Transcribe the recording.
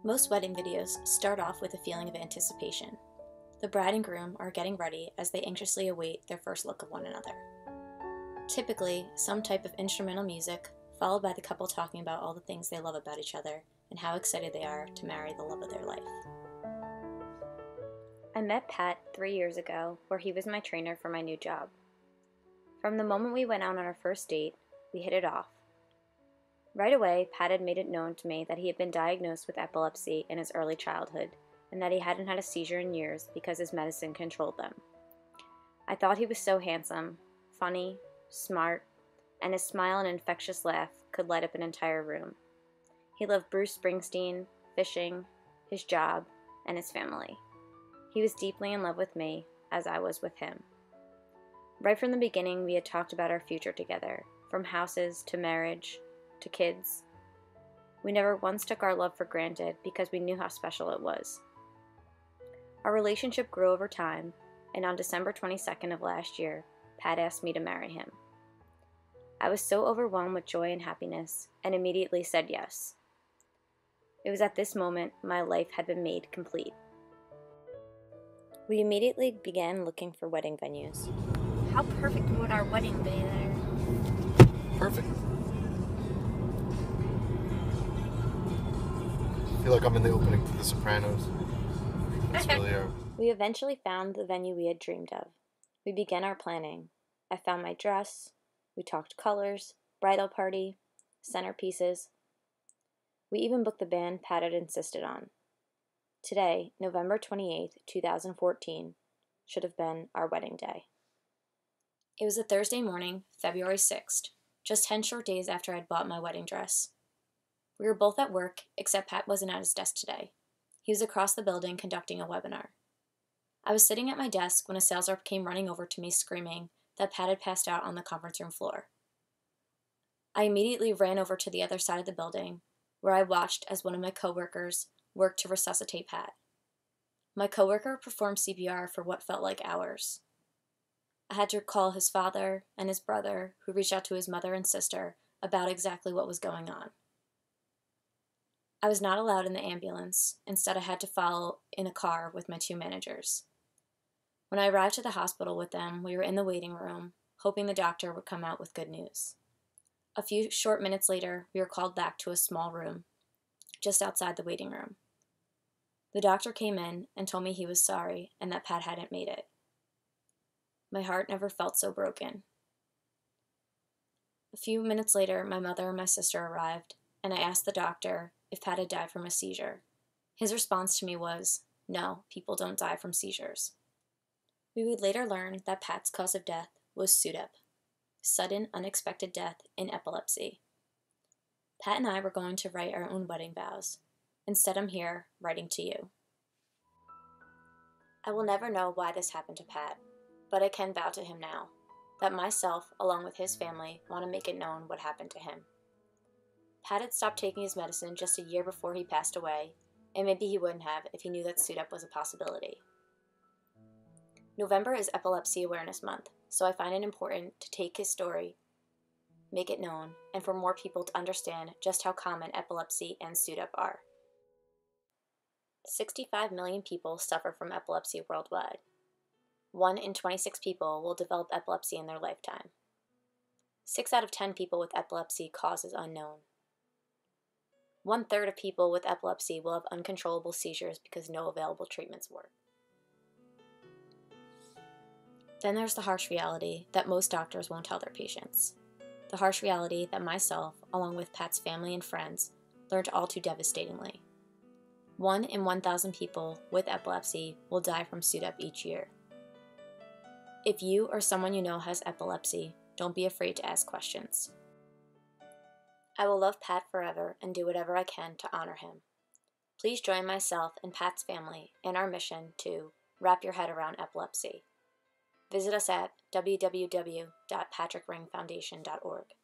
Most wedding videos start off with a feeling of anticipation. The bride and groom are getting ready as they anxiously await their first look of one another. Typically, some type of instrumental music, followed by the couple talking about all the things they love about each other and how excited they are to marry the love of their life. I met Pat 3 years ago, where he was my trainer for my new job. From the moment we went out on our first date, we hit it off. Right away, Pat had made it known to me that he had been diagnosed with epilepsy in his early childhood, and that he hadn't had a seizure in years because his medicine controlled them. I thought he was so handsome, funny, smart, and his smile and infectious laugh could light up an entire room. He loved Bruce Springsteen, fishing, his job, and his family. He was deeply in love with me, as I was with him. Right from the beginning, we had talked about our future together, from houses to marriage to kids. We never once took our love for granted because we knew how special it was. Our relationship grew over time, and on December 22nd of last year, Pat asked me to marry him. I was so overwhelmed with joy and happiness, and immediately said yes. It was at this moment my life had been made complete. We immediately began looking for wedding venues. How perfect would our wedding be there? Perfect. I feel like I'm in the opening to The Sopranos. It's really We eventually found the venue we had dreamed of. We began our planning. I found my dress. We talked colors, bridal party, centerpieces. We even booked the band Pat had insisted on. Today, November 28th, 2014, should have been our wedding day. It was a Thursday morning, February 6th, just 10 short days after I'd bought my wedding dress. We were both at work, except Pat wasn't at his desk today. He was across the building conducting a webinar. I was sitting at my desk when a sales rep came running over to me screaming that Pat had passed out on the conference room floor. I immediately ran over to the other side of the building, where I watched as one of my coworkers worked to resuscitate Pat. My coworker performed CPR for what felt like hours. I had to call his father and his brother, who reached out to his mother and sister about exactly what was going on. I was not allowed in the ambulance. Instead, I had to follow in a car with my two managers. When I arrived at the hospital with them, we were in the waiting room, hoping the doctor would come out with good news. A few short minutes later, we were called back to a small room, just outside the waiting room. The doctor came in and told me he was sorry and that Pat hadn't made it. My heart never felt so broken. A few minutes later, my mother and my sister arrived, and I asked the doctor if Pat had died from a seizure. His response to me was, "No, people don't die from seizures." We would later learn that Pat's cause of death was SUDEP, sudden unexpected death in epilepsy. Pat and I were going to write our own wedding vows. Instead, I'm here writing to you. I will never know why this happened to Pat, but I can vow to him now that myself, along with his family, want to make it known what happened to him. Pat had stopped taking his medicine just a year before he passed away, and maybe he wouldn't have if he knew that SUDEP was a possibility. November is Epilepsy Awareness Month, so I find it important to take his story, make it known, and for more people to understand just how common epilepsy and SUDEP are. 65 million people suffer from epilepsy worldwide. 1 in 26 people will develop epilepsy in their lifetime. 6 out of 10 people with epilepsy cause is unknown. 1/3 of people with epilepsy will have uncontrollable seizures because no available treatments work. Then there's the harsh reality that most doctors won't tell their patients. The harsh reality that myself, along with Pat's family and friends, learned all too devastatingly. 1 in 1,000 people with epilepsy will die from SUDEP each year. If you or someone you know has epilepsy, don't be afraid to ask questions. I will love Pat forever and do whatever I can to honor him. Please join myself and Pat's family in our mission to wrap your head around epilepsy. Visit us at www.patrickringfoundation.org.